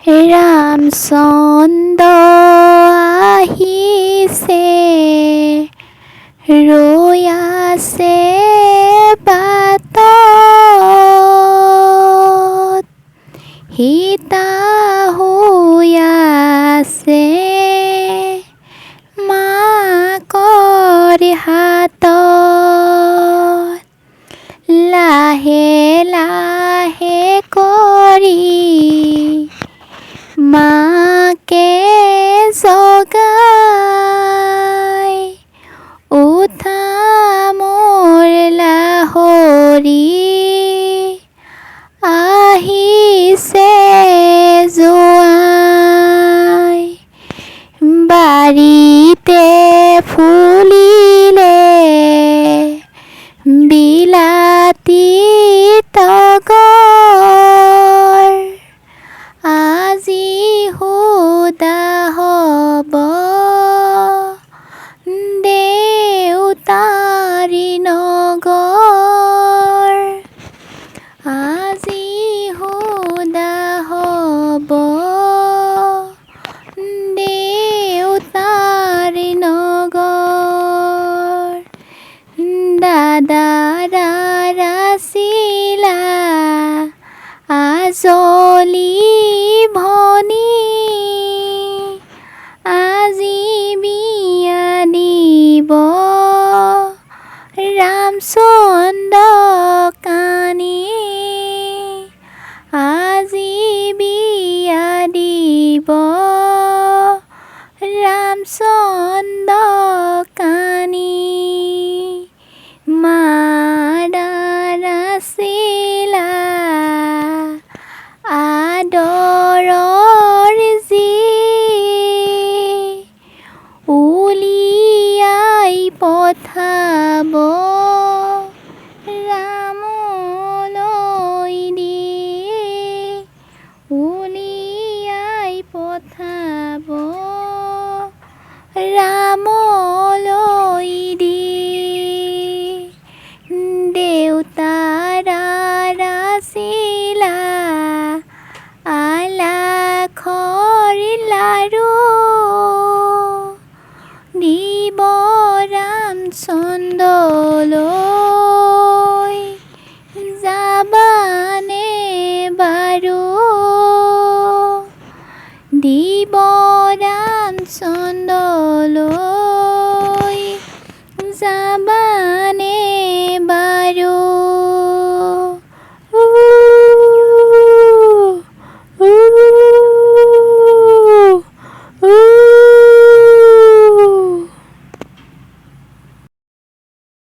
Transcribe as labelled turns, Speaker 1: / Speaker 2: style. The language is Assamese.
Speaker 1: ৰামচন্দ্ৰ আহিছে, ৰৈ আছে বাটত। সীতা শুই আছে মাকৰ হাতত। লাহে লাহে কৰি মাকে জগাই, উঠা মোৰ লাহৰী, আহিছে জোঁৱাই। বাৰীতে ফুলিলে বিলাতী তগৰ, আজি সুদা হ'ব দেউতাৰী নগৰ। আজি সুদা হ'ব দেউতাৰী নগৰ। দাদাৰ আছিলা আজলি ভনী, আজি বিয়া দিব ৰামচন্দ্ৰক আনি। আজি বিয়া দিব ৰামচন্দ্ৰক আনি। মাদাৰ আছিলা আদৰৰ জী, উলিয়াই পঠাব ৰামলৈ দি, উলিয়াই পঠাব ৰামলৈ দি। দেউতাৰ আছিলা আলাসৰ লাৰু, দিব ৰামচন্দ্ৰলৈ যাবানে বাৰু, দিব ৰামচন্দ্ৰ